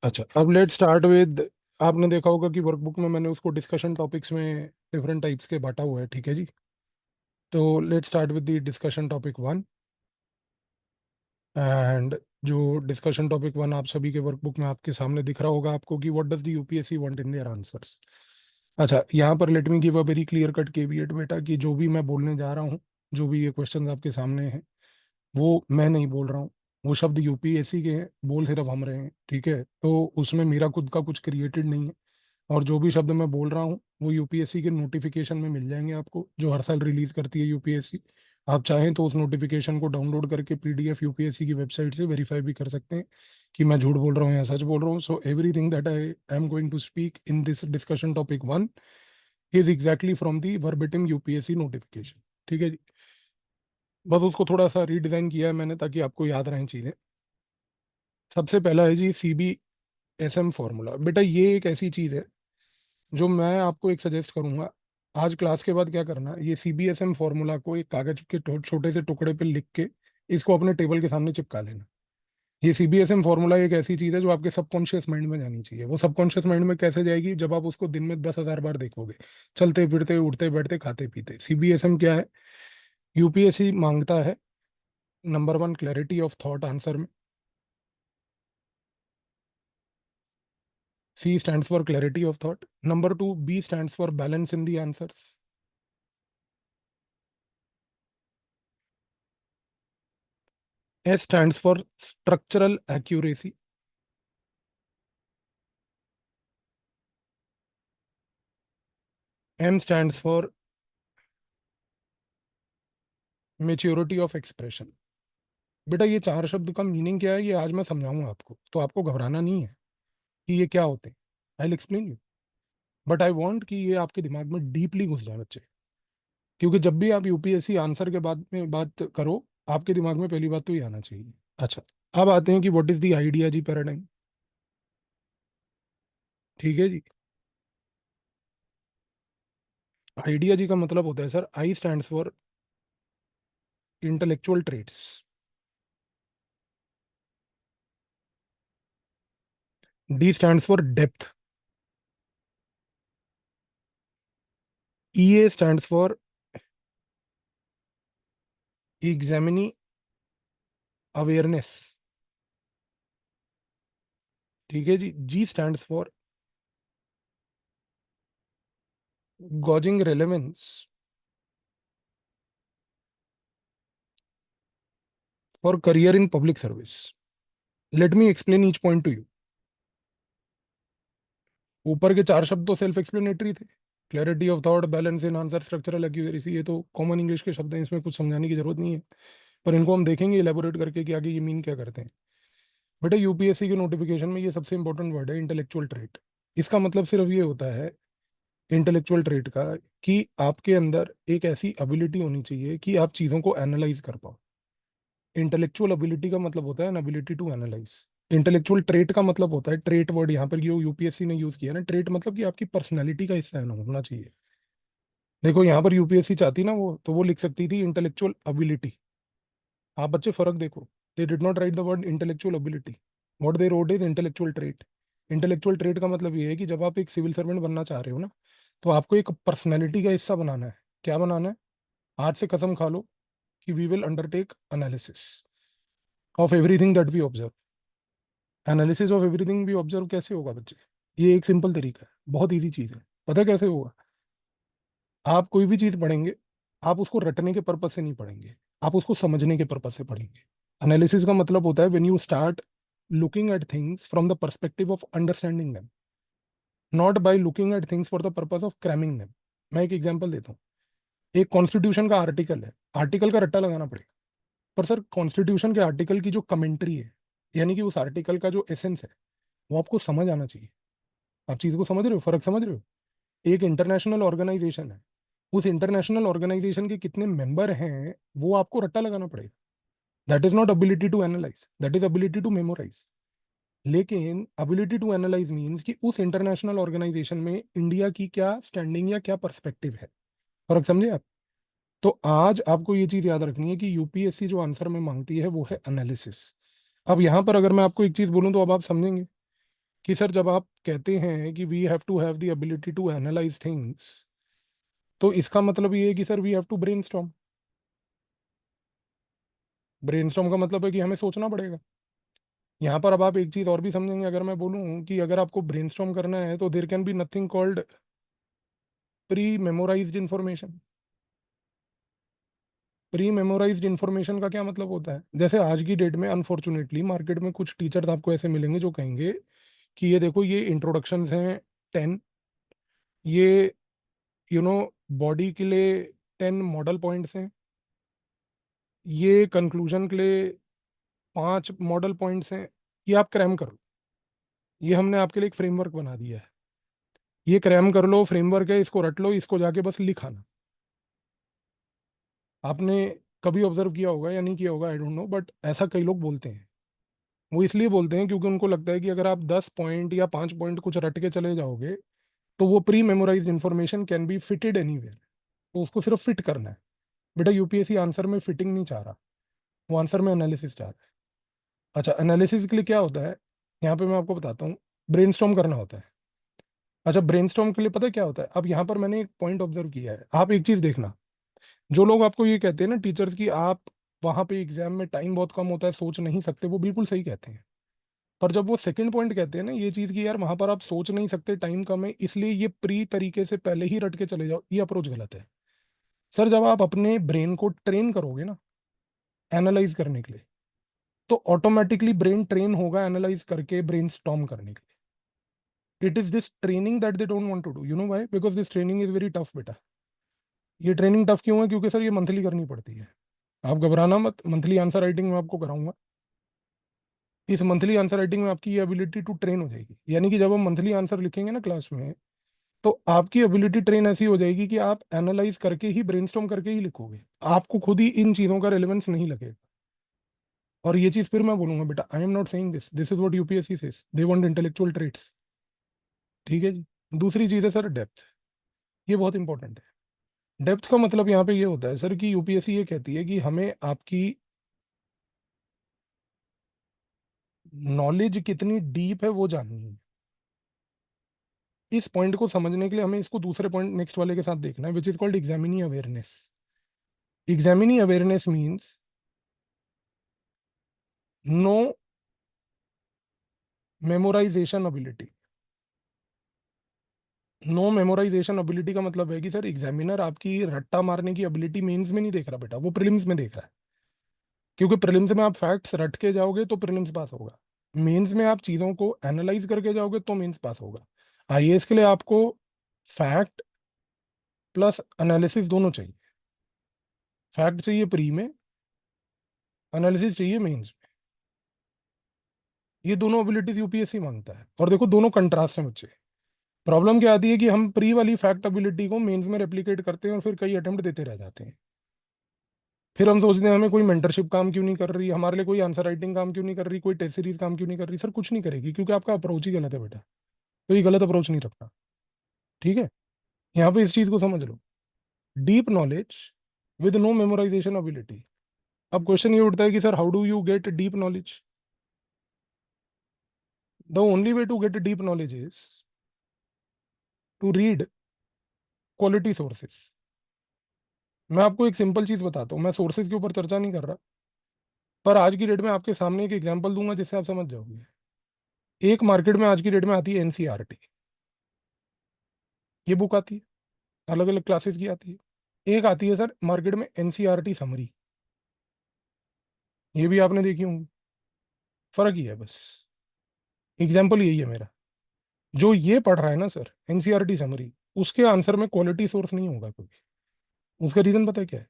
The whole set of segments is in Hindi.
अच्छा, अब लेट स्टार्ट विद। आपने देखा होगा कि वर्कबुक में मैंने उसको डिस्कशन टॉपिक्स में डिफरेंट टाइप्स के बांटा हुआ है, ठीक है जी। तो let start with the discussion topic one. And जो डिस्कशन टॉपिक वन आप सभी के वर्कबुक में आपके सामने दिख रहा होगा आपको कि what does the UPSC want in their answers. अच्छा, यहाँ पर let me give a very clear cut caveat बेटा, कि जो भी मैं बोलने जा रहा हूँ, जो भी ये क्वेश्चंस आपके सामने हैं, वो मैं नहीं बोल रहा हूँ। वो शब्द यूपीएससी के हैं, बोल सिर्फ हम रहे हैं, ठीक है। तो उसमें मेरा खुद का कुछ क्रिएटेड नहीं है। और जो भी शब्द मैं बोल रहा हूँ वो यूपीएससी के नोटिफिकेशन में मिल जाएंगे आपको, जो हर साल रिलीज करती है यूपीएससी। आप चाहें तो उस नोटिफिकेशन को डाउनलोड करके पीडीएफ यूपीएससी की वेबसाइट से वेरीफाई भी कर सकते हैं कि मैं झूठ बोल रहा हूँ या सच बोल रहा हूँ। So everything that I am going to speak in this discussion topic one is exactly from the verbatim UPSC notification, ठीक है जी। बस उसको थोड़ा सा रीडिजाइन किया है मैंने ताकि आपको याद रहें चीज़ें। सबसे पहला है जी CBSM फॉर्मूला। बेटा ये एक ऐसी चीज़ है जो मैं आपको एक सजेस्ट करूंगा। आज क्लास के बाद क्या करना, ये CBSM फॉर्मूला को एक कागज के छोटे से टुकड़े पे लिख के इसको अपने टेबल के सामने चिपका लेना। ये CBSM फॉर्मूला एक ऐसी चीज है जो आपके सबकॉन्शियस माइंड में जानी चाहिए। वो सबकॉन्शियस माइंड में कैसे जाएगी, जब आप उसको दिन में 10,000 बार देखोगे, चलते फिरते उठते बैठते खाते पीते। CBSM क्या है? यूपीएससी मांगता है number one clarity of thought answer में। C stands for clarity of thought. Number two, B stands for balance in the answers. S stands for structural accuracy. M stands for maturity of expression. बेटा ये चार शब्द का मीनिंग क्या है ये आज मैं समझाऊंगा आपको, तो आपको घबराना नहीं है कि ये क्या होते हैं। I will explain you, but I want कि ये आपके दिमाग में डीपली घुस जाए बच्चे। क्योंकि जब भी आप यूपीएससी आंसर के बाद में बात करो, आपके दिमाग में पहली बात तो ये आना चाहिए। अच्छा, अब आते हैं कि what is the idea G paradigm, ठीक है जी। आइडिया जी का मतलब होता है sir, I stands for intellectual traits, D stands for depth, E A stands for examinee awareness, ठीक है जी। G stands for gauging relevance for career in public service. Let me explain each point to you. ऊपर के चार शब्द तो सेल्फ एक्सप्लेनेटरी थे। Clarity of thought, balance in answer, structural accuracy, ये तो कॉमन इंग्लिश के शब्द हैं, इसमें कुछ समझाने की जरूरत नहीं है। पर इनको हम देखेंगे इलेबोरेट करके कि आगे ये मीन क्या करते हैं। बेटा यूपीएससी के नोटिफिकेशन में ये सबसे इंपॉर्टेंट वर्ड है इंटेलेक्चुअल ट्रेट। इसका मतलब सिर्फ ये होता है इंटेलेक्चुअल ट्रेट का, कि आपके अंदर एक ऐसी एबिलिटी होनी चाहिए कि आप चीज़ों को एनालाइज कर पाओ। इंटेलेक्चुअल एबिलिटी का मतलब होता है an ability to analyse. Intellectual trait का मतलब होता है, ट्रेट वर्ड यहाँ पर जो यूपीएससी ने यूज किया ना, ट्रेट मतलब कि आपकी पर्सनैलिटी का हिस्सा होना चाहिए। देखो यहाँ पर यूपीएससी चाहती ना वो, तो वो लिख सकती थी इंटेलेक्चुअल एबिलिटी। आप बच्चे फर्क देखो, they did not right the word intellectual ability. What they wrote is intellectual trait. Intellectual trait का मतलब ये है कि जब आप एक सिविल सर्वेंट बनना चाह रहे हो ना, तो आपको एक पर्सनैलिटी का हिस्सा बनाना है। क्या बनाना है? आज से कसम खा लो कि we will undertake analysis of everything that we observe. Analysis of everything भी ऑब्जर्व कैसे होगा बच्चे? ये एक सिंपल तरीका है, बहुत इजी चीज़ है। पता है कैसे होगा? आप कोई भी चीज़ पढ़ेंगे, आप उसको रटने के पर्पज से नहीं पढ़ेंगे, आप उसको समझने के पर्पज से पढ़ेंगे। एनालिसिस का मतलब होता है when you start looking at things from the perspective of understanding them, not by looking at things for the purpose of cramming them. मैं एक एग्जांपल देता हूँ। एक कॉन्स्टिट्यूशन का आर्टिकल है, आर्टिकल का रट्टा लगाना पड़ेगा। पर सर कॉन्स्टिट्यूशन के आर्टिकल की जो कमेंट्री है, यानी कि उस आर्टिकल का जो एसेंस है, वो आपको समझ आना चाहिए। आप चीज़ को समझ रहे हो, फर्क समझ रहे हो? एक इंटरनेशनल ऑर्गेनाइजेशन है, उस इंटरनेशनल ऑर्गेनाइजेशन के कितने मेंबर हैं वो आपको रट्टा लगाना पड़ेगा। That is not ability to analyse, that is ability to memorise. लेकिन एबिलिटी टू एनालाइज मीन्स कि उस इंटरनेशनल ऑर्गेनाइजेशन में इंडिया की क्या स्टैंडिंग या क्या पर्सपेक्टिव है। फर्क समझे आप? तो आज आपको ये चीज याद रखनी है कि यूपीएससी जो आंसर में मांगती है वो है एनालिसिस। अब यहां पर अगर मैं आपको एक चीज बोलूं तो अब आप समझेंगे कि सर जब आप कहते हैं कि we have to have the ability to analyse things, तो इसका मतलब ये है कि sir we have to brainstorm. Brainstorm का मतलब है कि हमें सोचना पड़ेगा। यहाँ पर अब आप एक चीज और भी समझेंगे, अगर मैं बोलूँ कि अगर आपको ब्रेनस्टॉर्म करना है तो there can be nothing called pre memorised information. Pre memorised information का क्या मतलब होता है? जैसे आज की डेट में अनफॉर्चुनेटली मार्केट में कुछ टीचर्स आपको ऐसे मिलेंगे जो कहेंगे कि ये देखो ये इंट्रोडक्शंस हैं 10, ये यू नो बॉडी के लिए 10 मॉडल पॉइंट्स हैं, ये कंक्लूजन के लिए 5 मॉडल पॉइंट्स हैं, ये आप क्रैम करो, ये हमने आपके लिए एक फ्रेमवर्क बना दिया है, ये क्रैम कर लो, फ्रेमवर्क है, इसको रट लो, इसको जाके बस लिखाना। आपने कभी ऑब्जर्व किया होगा या नहीं किया होगा, आई डोंट नो, बट ऐसा कई लोग बोलते हैं। वो इसलिए बोलते हैं क्योंकि उनको लगता है कि अगर आप 10 पॉइंट या 5 पॉइंट कुछ रट के चले जाओगे तो वो pre memorised information can be fitted anywhere, तो उसको सिर्फ फिट करना है। बेटा यूपीएससी आंसर में फिटिंग नहीं चाह रहा, वो आंसर में एनालिसिस चाह रहा है। अच्छा, एनालिसिस के लिए क्या होता है, यहाँ पे मैं आपको बताता हूँ। ब्रेनस्टॉर्म करना होता है। अच्छा, ब्रेनस्टॉर्म के लिए पता है क्या होता है? अब यहाँ पर मैंने एक पॉइंट ऑब्जर्व किया है, आप एक चीज देखना। जो लोग आपको ये कहते हैं ना टीचर्स की, आप वहां पे एग्जाम में टाइम बहुत कम होता है, सोच नहीं सकते, वो बिल्कुल सही कहते हैं। पर जब वो सेकंड पॉइंट कहते हैं ना ये चीज कि यार वहां पर आप सोच नहीं सकते, टाइम कम है, इसलिए ये प्री तरीके से पहले ही रट के चले जाओ, ये अप्रोच गलत है। सर जब आप अपने ब्रेन को ट्रेन करोगे ना एनालाइज करने के लिए, तो ऑटोमेटिकली ब्रेन ट्रेन होगा एनालाइज करके ब्रेन स्टॉर्म करने के लिए। It is this training that they don't want to do, you know why? Because this training is very tough बेटा। ये ट्रेनिंग टफ क्यों है? क्योंकि सर ये मंथली करनी पड़ती है। आप घबराना मत, मंथली आंसर राइटिंग में आपको कराऊंगा। इस मंथली आंसर राइटिंग में आपकी ये एबिलिटी टू ट्रेन हो जाएगी, यानी कि जब हम मंथली आंसर लिखेंगे ना क्लास में, तो आपकी एबिलिटी ट्रेन ऐसी हो जाएगी कि आप एनालाइज करके ही ब्रेनस्टॉर्म करके ही लिखोगे, आपको खुद ही इन चीजों का रेलेवेंस नहीं लगेगा। और ये चीज फिर मैं बोलूंगा बेटा, I am not saying this, this is what UPSC says, they want intellectual traits. ठीक है जी। दूसरी चीज है सर डेप्थ, ये बहुत इंपॉर्टेंट है। डेप्थ का मतलब यहाँ पे ये होता है सर कि यूपीएससी ये कहती है कि हमें आपकी नॉलेज कितनी डीप है वो जाननी है। इस पॉइंट को समझने के लिए हमें इसको दूसरे पॉइंट नेक्स्ट वाले के साथ देखना है, which is called examinee awareness. Examinee awareness means no memorisation ability. No memorisation ability का मतलब है कि सर एग्जामिनर आपकी रट्टा मारने की एबिलिटी मेंस में नहीं देख रहा बेटा, वो प्रीलिम्स में देख रहा है। क्योंकि प्रीलिम्स में आप फैक्ट्स रट के जाओगे तो प्रीलिम्स पास होगा, मेंस में आप चीजों को एनालाइज करके जाओगे तो मेंस पास होगा। आईएएस के लिए आपको फैक्ट प्लस एनालिसिस दोनों चाहिए। फैक्ट चाहिए प्री में, एनालिसिस चाहिए मेंस में। ये दोनों एबिलिटीज यूपीएससी मांगता है, और देखो दोनों कंट्रास्ट हैं बच्चे। प्रॉब्लम क्या आती है कि हम प्री वाली फैक्ट एबिलिटी को मेंस में रेप्लिकेट करते हैं और फिर कई अटेम्प्ट देते रह जाते हैं। फिर हम सोचते हैं हमें कोई मेंटरशिप काम क्यों नहीं कर रही, हमारे लिए कोई आंसर राइटिंग काम क्यों नहीं कर रही, कोई टेस्ट सीरीज काम क्यों नहीं कर रही। सर कुछ नहीं करेगी, क्योंकि आपका अप्रोच ही गलत है बेटा। तो ये गलत अप्रोच नहीं रखना। ठीक है, यहाँ पे इस चीज को समझ लो। Deep knowledge with no memorisation ability. अब क्वेश्चन ये उठता है कि sir how do you get deep knowledge? The only way to get deep knowledge is to read quality sources. मैं आपको एक सिंपल चीज बताता हूँ, मैं सोर्सेज के ऊपर चर्चा नहीं कर रहा, पर आज की डेट में आपके सामने एक एग्जांपल दूंगा जिससे आप समझ जाओगे। एक मार्केट में आज की डेट में आती है एनसीईआरटी, ये बुक आती है, अलग अलग क्लासेस की आती है। एक आती है सर मार्केट में एनसीईआरटी समरी, ये भी आपने देखी होंगी। फर्क ही है बस, एग्जाम्पल यही है मेरा। जो ये पढ़ रहा है ना सर एनसीईआरटी समरी, उसके आंसर में क्वालिटी सोर्स नहीं होगा कोई। उसका रीजन पता है क्या है?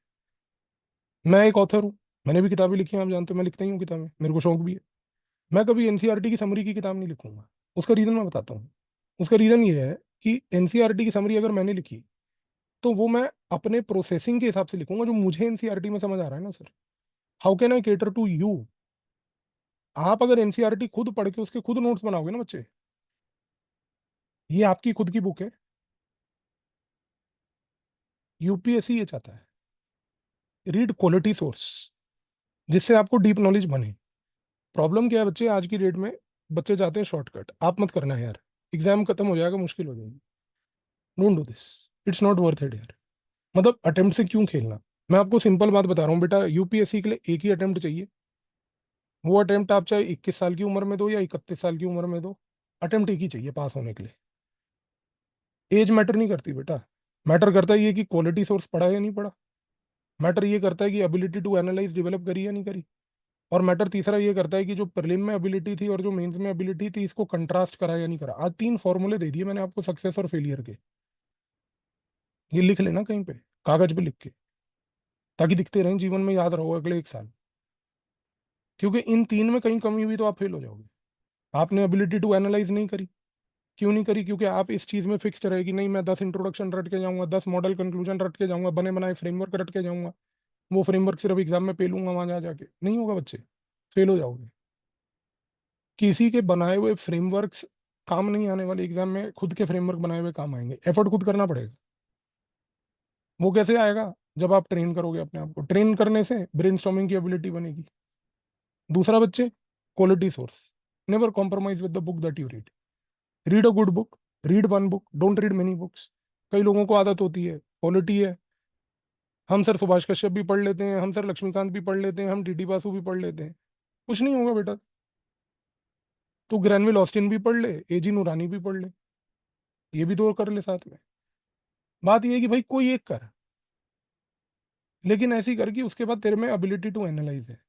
मैं एक ऑथर हूँ, मैंने भी किताबें लिखी हैं, आप जानते हो मैं लिखता ही हूँ किताबें, मेरे को शौक भी है। मैं कभी एनसीईआरटी की समरी की किताब नहीं लिखूंगा। उसका रीजन मैं बताता हूँ। उसका रीजन ये है कि एनसीईआरटी की समरी अगर मैंने लिखी तो वो मैं अपने प्रोसेसिंग के हिसाब से लिखूंगा, जो मुझे एनसीईआरटी में समझ आ रहा है ना sir. How can I cater to you? आप अगर एनसीईआरटी खुद पढ़ के उसके खुद नोट्स बनाओगे ना बच्चे, ये आपकी खुद की बुक है। यूपीएससी ये चाहता है, रीड क्वालिटी सोर्स, जिससे आपको डीप नॉलेज बने। प्रॉब्लम क्या है बच्चे आज की डेट में? बच्चे चाहते हैं शॉर्टकट, आप मत करना यार, एग्जाम खत्म हो जाएगा, मुश्किल हो जाएगी। Don't do this, it's not worth it यार। मतलब अटेम्प्ट से क्यों खेलना। मैं आपको सिंपल बात बता रहा हूँ बेटा, यूपीएससी के लिए एक ही अटेम्प्ट चाहिए। वो अटेम्प्ट आप चाहे 21 साल की उम्र में दो या 31 साल की उम्र में दो, अटेम्प्ट एक ही चाहिए पास होने के लिए। एज मैटर नहीं करती बेटा, मैटर करता है ये कि क्वालिटी सोर्स पढ़ा या नहीं पढ़ा। मैटर ये करता है कि एबिलिटी टू एनालाइज डेवलप करी या नहीं करी। और मैटर तीसरा ये करता है कि जो प्रीलिम में एबिलिटी थी और जो मेंस में एबिलिटी थी, इसको कंट्रास्ट करा या नहीं करा। आज 3 फॉर्मूले दे दिए मैंने आपको सक्सेस और फेलियर के, ये लिख लेना कहीं पे, कागज पे लिख के, ताकि दिखते रहें जीवन में, याद रहो अगले 1 साल। क्योंकि इन तीन में कहीं कमी हुई तो आप फेल हो जाओगे। आपने एबिलिटी टू एनालाइज नहीं करी। क्यों नहीं करी? क्योंकि आप इस चीज में फिक्स्ड रहे कि नहीं मैं 10 इंट्रोडक्शन रट के जाऊंगा, 10 मॉडल कंक्लूजन रट के जाऊंगा, बने बनाए फ्रेमवर्क रट के जाऊंगा, वो फ्रेमवर्क सिर्फ एग्जाम में पेलूंगा वहां जा जाके। नहीं होगा बच्चे, फेल हो जाओगे। किसी के बनाए हुए फ्रेमवर्क्स काम नहीं आने वाले, एग्जाम में खुद के फ्रेमवर्क बनाए हुए काम आएंगे। एफर्ट खुद करना पड़ेगा। वो कैसे आएगा? जब आप ट्रेन करोगे अपने आप को, ट्रेन करने से ब्रेनस्टॉर्मिंग की एबिलिटी बनेगी। दूसरा बच्चे, quality source, never compromise with the book that you read. Read a good book, read one book, don't read many books. कई लोगों को आदत होती है, क्वालिटी है, हम सर सुभाष कश्यप भी पढ़ लेते हैं, हम सर लक्ष्मीकांत भी पढ़ लेते हैं, हम डीडी बासु भी पढ़ लेते हैं। कुछ नहीं होगा बेटा। तू ग्रैनविल ऑस्टिन भी पढ़ ले, एजी नूरानी भी पढ़ ले, ये भी दो कर ले साथ में। बात ये है कि भाई कोई एक कर, लेकिन ऐसी कर कि उसके बाद तेरे में एबिलिटी टू एनालाइज है,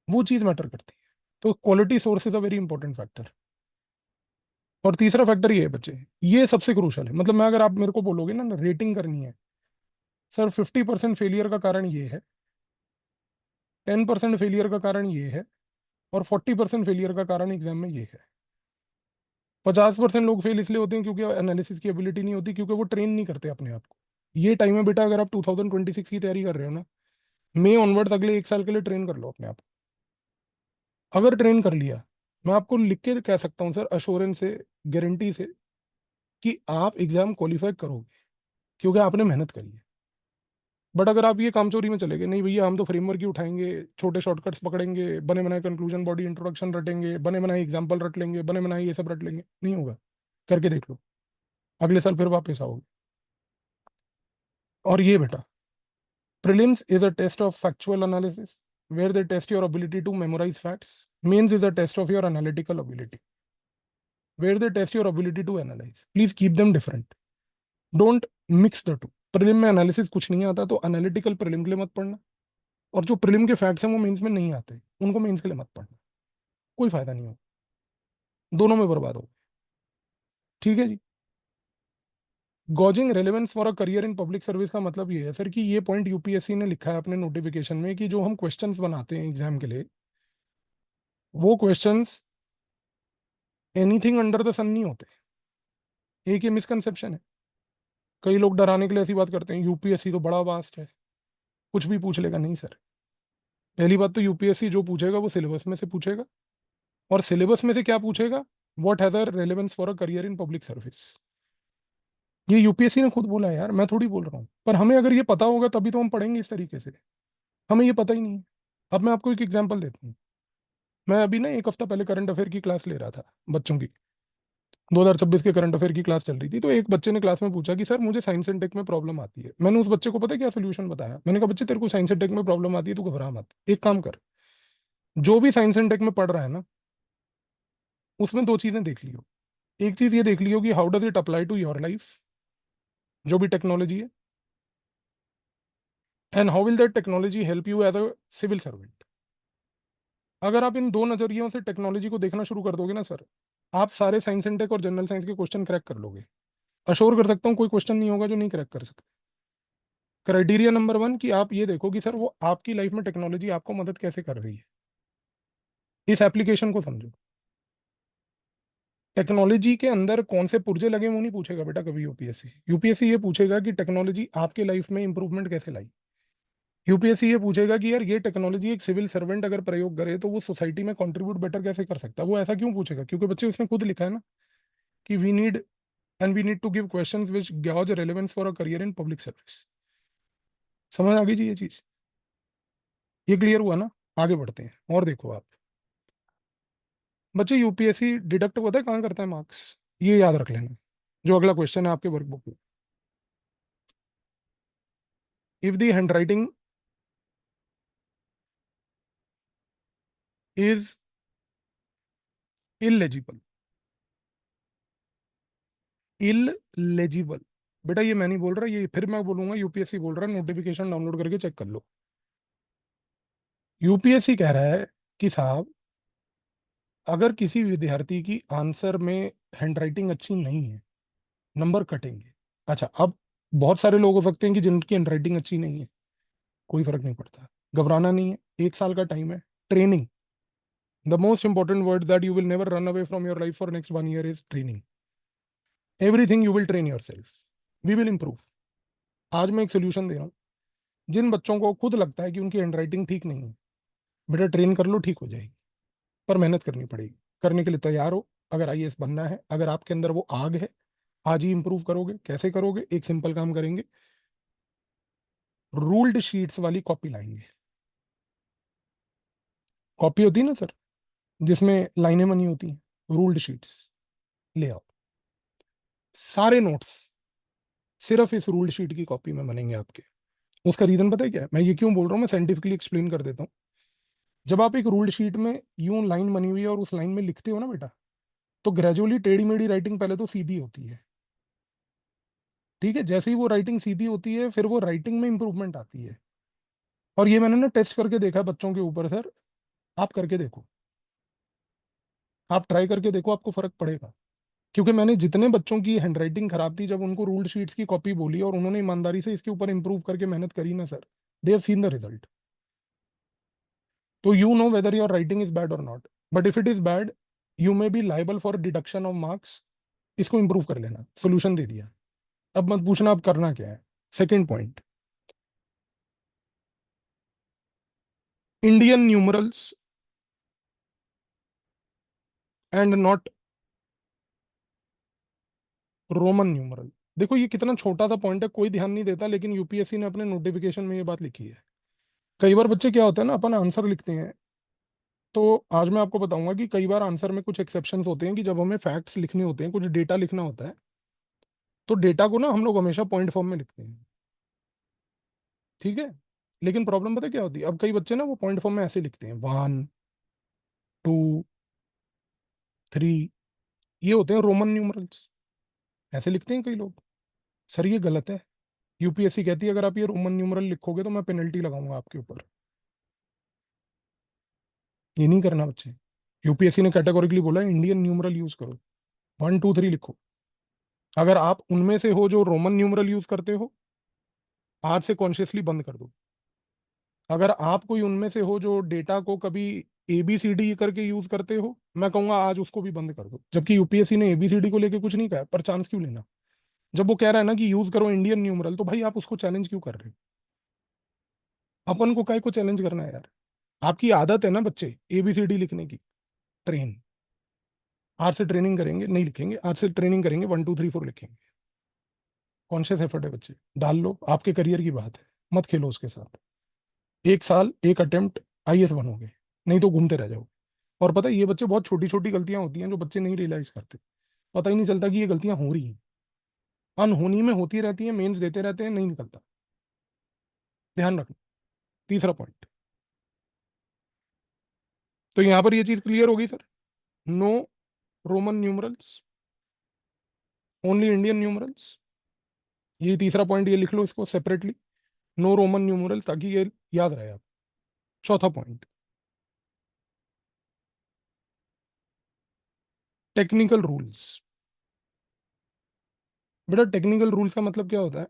वो चीज मैटर करती है। तो quality source is a very important factor. और तीसरा फैक्टर ये है बच्चे, ये सबसे क्रूशल है। मतलब मैं, अगर आप मेरे को बोलोगे ना रेटिंग करनी है, सर 50% फेलियर का कारण ये है, 10% फेलियर का कारण ये है, और 40% फेलियर का कारण एग्जाम में ये है। 50% लोग फेल इसलिए होते हैं क्योंकि एनालिसिस की एबिलिटी नहीं होती, क्योंकि वो ट्रेन नहीं करते अपने आप को। ये टाइम है बेटा, अगर आप 2026 की तैयारी कर रहे हो ना, मई ऑनवर्ड्स अगले 1 साल के लिए ट्रेन कर लो अपने आप को। अगर ट्रेन कर लिया, मैं आपको लिख के कह सकता हूँ सर, अश्योरेंस से, गारंटी से, कि आप एग्जाम क्वालिफाई करोगे, क्योंकि आपने मेहनत करी है। बट अगर आप ये कामचोरी में चले गए, नहीं भैया हम तो फ्रेमवर्क ही उठाएंगे, छोटे शॉर्टकट्स पकड़ेंगे, बने बनाए कंक्लूजन बॉडी इंट्रोडक्शन रटेंगे, बने बनाए एग्जाम्पल रट लेंगे, बने बनाए ये सब रट लेंगे, नहीं होगा। करके देख लो, अगले साल फिर वापस आओगे। और ये बेटा, prelims is a test of factual analysis where they test your ability to memorize facts. Mains is a test of your analytical ability where they test your ability to analyze. Please keep them different, don't mix the two. Prelim में एनालिसिस कुछ नहीं आता तो एनालिटिकल प्रीलिम के लिए मत पढ़ना, और जो प्रीलिम के फैक्ट्स हैं वो मेंस में नहीं आते, उनको मेंस के लिए मत पढ़ना। कोई फायदा नहीं हो, दोनों में बर्बाद हो। ठीक है जी। Gauging relevance for a career in public service का मतलब ये है सर कि ये पॉइंट यूपीएससी ने लिखा है अपने नोटिफिकेशन में, कि जो हम क्वेश्चंस बनाते हैं एग्जाम के लिए, वो क्वेश्चंस एनीथिंग अंडर द सन नहीं होते। एक ये मिसकंसेप्शन है। कई लोग डराने के लिए ऐसी बात करते हैं, यूपीएससी तो बड़ा वास्ट है, कुछ भी पूछ लेगा। नहीं सर, पहली बात तो यूपीएससी जो पूछेगा वो सिलेबस में से पूछेगा, और सिलेबस में से क्या पूछेगा, what has a relevance for a career in public service. ये यूपीएससी ने खुद बोला है यार, मैं थोड़ी बोल रहा हूँ। पर हमें अगर ये पता होगा तभी तो हम पढ़ेंगे इस तरीके से। हमें ये पता ही नहीं है। अब मैं आपको एक एग्जांपल देता हूँ। मैं अभी ना 1 हफ्ता पहले करंट अफेयर की क्लास ले रहा था बच्चों की, 2026 के करंट अफेयर की क्लास चल रही थी। तो एक बच्चे ने क्लास में पूछा कि सर मुझे साइंस एंड टेक में प्रॉब्लम आती है। मैंने उस बच्चे को पता है क्या सोल्यूशन बताया? मैंने कहा बच्चे तेरे को साइंस एंड टेक में प्रॉब्लम आती है, तू घबरा मत, एक काम कर, जो भी साइंस एंड टेक में पढ़ रहा है ना, उसमें दो चीजें देख लियो। एक चीज ये देख लियो कि how does it apply to your life, जो भी टेक्नोलॉजी है, and how will that technology help you as a civil servant. अगर आप इन दो नजरियों से टेक्नोलॉजी को देखना शुरू कर दोगे ना सर, आप सारे साइंस एंड टेक और जनरल साइंस के क्वेश्चन क्रैक कर लोगे। अश्योर कर सकता हूँ कोई क्वेश्चन नहीं होगा जो नहीं क्रैक कर सकते। क्राइटेरिया नंबर 1 कि आप ये देखो कि सर वो आपकी लाइफ में टेक्नोलॉजी आपको मदद कैसे कर रही है, इस एप्लीकेशन को समझो। टेक्नोलॉजी के अंदर कौन से पुर्जे लगे वो नहीं पूछेगा बेटा कभी यूपीएससी। यूपीएससी ये पूछेगा कि टेक्नोलॉजी आपके लाइफ में इंप्रूवमेंट कैसे लाई। यूपीएससी ये पूछेगा कि यार ये टेक्नोलॉजी एक सिविल सर्वेंट अगर प्रयोग करे तो वो सोसाइटी में कंट्रीब्यूट बेटर कैसे कर सकता है। वो ऐसा क्यों पूछेगा? क्योंकि बच्चे उसने खुद लिखा है ना कि we need to give questions which gauge relevance for a career in public service. समझ आ गई जी ये चीज? ये क्लियर हुआ ना? आगे बढ़ते हैं और देखो आप। बच्चे यूपीएससी डिडक्ट पता है कहाँ करता है मार्क्स? ये याद रख लेना, जो अगला क्वेश्चन है आपके वर्कबुक में। If the handwriting is illegible, illegible, बेटा ये मैं नहीं बोल रहा, ये फिर मैं बोलूंगा, यूपीएससी बोल रहा है, नोटिफिकेशन डाउनलोड करके चेक कर लो। यूपीएससी कह रहा है कि साहब, अगर किसी विद्यार्थी की आंसर में हैंडराइटिंग अच्छी नहीं है, नंबर कटेंगे। अच्छा, अब बहुत सारे लोग हो सकते हैं कि जिनकी हैंडराइटिंग अच्छी नहीं है, कोई फर्क नहीं पड़ता, घबराना नहीं है, 1 साल का टाइम है। Training, the most important word that you will never run away from your life for next 1 year is training. Everything you will train yourself, we will improve. आज मैं एक सोल्यूशन दे रहा हूँ, जिन बच्चों को खुद लगता है कि उनकी हैंडराइटिंग ठीक नहीं है, बेटा ट्रेन कर लो, ठीक हो जाएगी, पर मेहनत करनी पड़ेगी। करने के लिए तैयार हो? अगर आईएएस बनना है, अगर आपके अंदर वो आग है, आज ही इंप्रूव करोगे। कैसे करोगे? एक सिंपल काम करेंगे, रूल्ड शीट्स वाली कॉपी लाएंगे। कॉपी होती है ना सर, जिसमें लाइनें बनी होती हैं, रूल्ड शीट्स ले आओ। सारे नोट्स सिर्फ इस रूल्ड शीट की कॉपी में बनेंगे आपके। उसका रीजन पता है क्या है? मैं ये क्यों बोल रहा हूँ, मैं साइंटिफिकली एक्सप्लेन कर देता हूँ। जब आप एक रूल्ड शीट में यूं लाइन बनी हुई है और उस लाइन में लिखते हो ना बेटा, तो ग्रेजुअली टेढ़ी मेढ़ी राइटिंग पहले तो सीधी होती है, ठीक है? जैसे ही वो राइटिंग सीधी होती है, फिर वो राइटिंग में इंप्रूवमेंट आती है। और ये मैंने ना टेस्ट करके देखा है बच्चों के ऊपर सर, आप करके देखो, आप ट्राई करके देखो, आपको फर्क पड़ेगा। क्योंकि मैंने जितने बच्चों की हैंडराइटिंग खराब थी, जब उनको रूल्ड शीट्स की कॉपी बोली और उन्होंने ईमानदारी से इसके ऊपर इंप्रूव करके मेहनत करी ना sir, they have seen the result. तो you know whether your writing is bad और not, but if it is bad, you may be liable for deduction of marks. इसको इंप्रूव कर लेना, सोल्यूशन दे दिया। अब मत पूछना अब करना क्या है। Second point, Indian numerals and not Roman numeral. देखो ये कितना छोटा सा पॉइंट है, कोई ध्यान नहीं देता, लेकिन यूपीएससी ने अपने नोटिफिकेशन में ये बात लिखी है। कई बार बच्चे क्या होता है ना, अपन आंसर लिखते हैं, तो आज मैं आपको बताऊंगा कि कई बार आंसर में कुछ एक्सेप्शंस होते हैं कि जब हमें फैक्ट्स लिखने होते हैं, कुछ डेटा लिखना होता है, तो डेटा को ना हम लोग हमेशा पॉइंट फॉर्म में लिखते हैं, ठीक है? लेकिन प्रॉब्लम पता है क्या होती है? अब कई बच्चे ना वो पॉइंट फॉर्म में ऐसे लिखते हैं, 1 2 3, ये होते हैं रोमन न्यूमरल्स, ऐसे लिखते हैं कई लोग। सर ये गलत है, यूपीएससी कहती है अगर आप ये रोमन न्यूमरल लिखोगे तो मैं पेनल्टी लगाऊंगा आपके ऊपर। ये नहीं करना बच्चे, यूपीएससी ने कैटेगोरिकली बोला है इंडियन न्यूमरल यूज करो, 1 2 3 लिखो। अगर आप उनमें से हो जो रोमन न्यूमरल यूज करते हो, आज से कॉन्शियसली बंद कर दो। अगर आप कोई उनमें से हो जो डेटा को कभी ABCD करके यूज करते हो, मैं कहूंगा आज उसको भी बंद कर दो। जबकि यूपीएससी ने ABCD को लेके कुछ नहीं कहा, पर चांस क्यों लेना? जब वो कह रहा है ना कि यूज करो इंडियन न्यूमरल, तो भाई आप उसको चैलेंज क्यों कर रहे हो? अपन को काय को चैलेंज करना है यार? आपकी आदत है ना बच्चे ABCD लिखने की, ट्रेन। आज से ट्रेनिंग करेंगे, नहीं लिखेंगे, आज से ट्रेनिंग करेंगे, 1 2 3 4 लिखेंगे। कॉन्शियस एफर्ट है बच्चे, डाल लो, आपके करियर की बात है, मत खेलो उसके साथ। 1 साल 1 अटेम्प्ट, आईएएस बनोगे, नहीं तो घूमते रह जाओगे। और पता है ये बच्चे बहुत छोटी छोटी गलतियां होती हैं जो बच्चे नहीं रियलाइज करते, पता ही नहीं चलता कि ये गलतियां हो रही हैं, अनहोनी में होती रहती हैं, मेंस देते रहते हैं, नहीं निकलता। ध्यान रखना। तीसरा पॉइंट, तो यहां पर ये चीज क्लियर होगी sir, no Roman numerals, only Indian numerals. ये तीसरा पॉइंट, ये लिख लो इसको सेपरेटली, नो रोमन न्यूमरल्स, ताकि ये याद रहे आप। चौथा पॉइंट, टेक्निकल रूल्स। बेटा टेक्निकल रूल्स का मतलब क्या होता है?